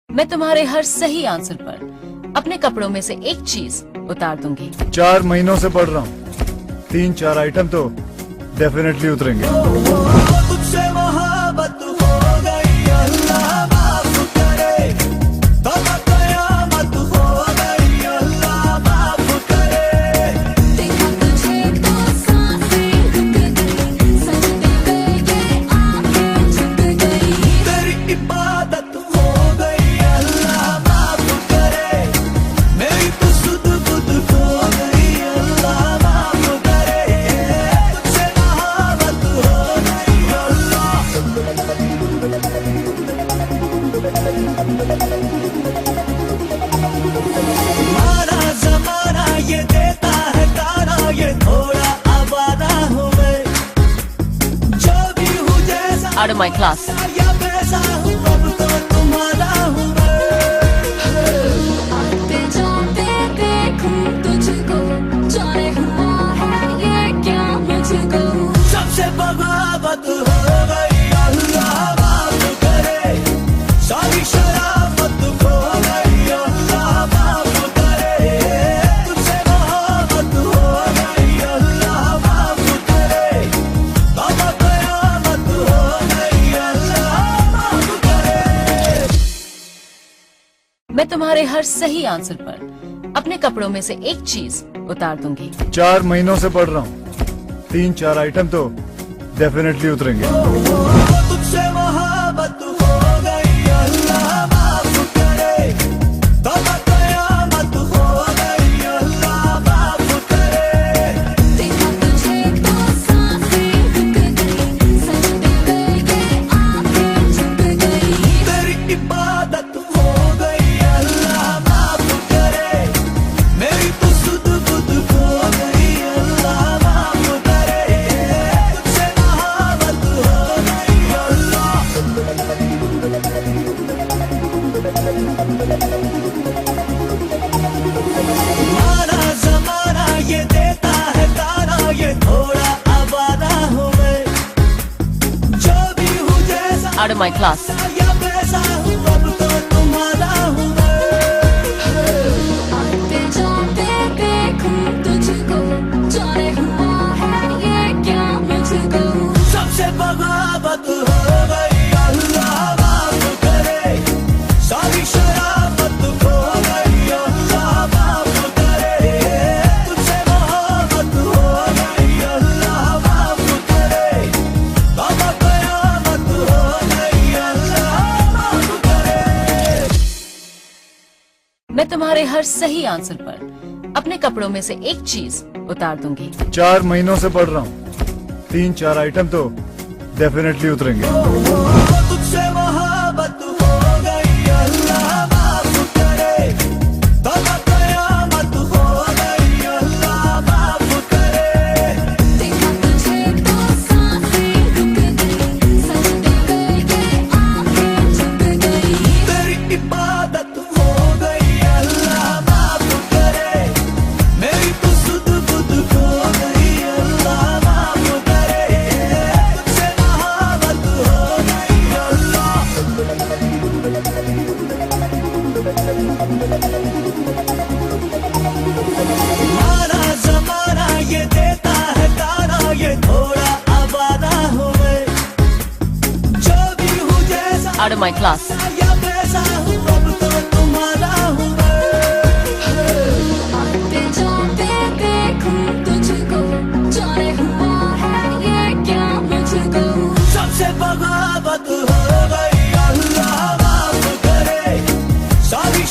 मैं तुम्हारे हर सही आंसर पर अपने कपड़ों में से एक चीज उतार दूंगी। 4 महीनों से पढ़ रहा हूँ, 3-4 आइटम तो डेफिनेटली उतरेंगे। तुझसे मोहब्बत हो गई, अल्लाह माफ करे। तौबा कयामत हो गई, अल्लाह माफ करे। देखा तुझे तो सांसें रुक गई, सजदे में ये आंखें झुक गई। तेरी इबादत हो गई, अल्लाह माफ करे। मेरी तो सुध बुध खो गई, अल्लाह माफ करे। तुझसे मोहब्बत हो गई, अल्लाह। मारा जमाना ये देता है ताना, ये थोड़ा आवारा हूँ मैं। जो भी हूँ जैसा Out of my class. या वैसा हूँ, अब तो तुम्हारा हूँ मैं। आते जाते देखूं तुझको, जाने हुआ है ये क्या मुझको। सबसे बगावत हो गई, अल्लाह माफ करे। सारी शराफत खो गई, अल्लाह माफ करे। तुझसे मोहब्बत हो गई, अल्लाह माफ करे। तौबा कयामत हो गई, अल्लाह माफ करे। मैं तुम्हारे हर सही आंसर पर अपने कपड़ों में से एक चीज उतार दूंगी। 4 महीनों से पढ़ रहा हूँ, 3-4 आइटम तो डेफिनेटली उतरेंगे। तुझसे मोहब्बत हो गई, अल्लाह माफ करे। तौबा कयामत हो गई, अल्लाह माफ करे। देखा तुझे तो सांसें रुक गई, सजदे में ये आंखें झुक गई। तेरी इबादत हो गई, अल्लाह माफ करे। मेरी तो सुध बुध खो गई, अल्लाह माफ करे। तुझसे मोहब्बत हो गई, अल्लाह। मारा जमाना ये देता है ताना, ये थोड़ा आवारा हूँ मैं। जो भी हूँ जैसा Out of my class. या वैसा हूँ, अब तो तुम्हारा हूँ मैं। आते जाते देखूं तुझको, जाने हुआ है ये क्या मुझको। सबसे बगावत हो गई, अल्लाह माफ करे। सारी शराफत खो गई, अल्लाह माफ करे। तुझसे मोहब्बत हो गई, अल्लाह माफ करे। तौबा कयामत हो गई, अल्लाह माफ करे। मैं तुम्हारे हर सही आंसर पर अपने कपड़ों में से एक चीज उतार दूंगी। 4 महीनों से पढ़ रहा हूँ, 3-4 आइटम तो डेफिनेटली उतरेंगे। तुझसे मोहब्बत हो गई, अल्लाह माफ करे। तौबा कयामत हो गई, अल्लाह माफ करे। देखा तुझे तो सांसें रुक गई, सजदे में ये आंखें झुक गई। तेरी इबादत हो गई, अल्लाह माफ करे। मेरी तो सुध बुध खो गई, अल्लाह माफ करे। तुझसे मोहब्बत हो गई, अल्लाह। मारा जमाना ये देता है ताना, ये थोड़ा आवारा हूँ मैं। जो भी हूँ जैसा Out of my class. या वैसा हूँ, अब तो तुम्हारा हूँ मैं। आते जाते देखूं तुझको, जाने हुआ है ये क्या मुझको। सबसे बगावत हो गई, अल्लाह माफ करे। सारी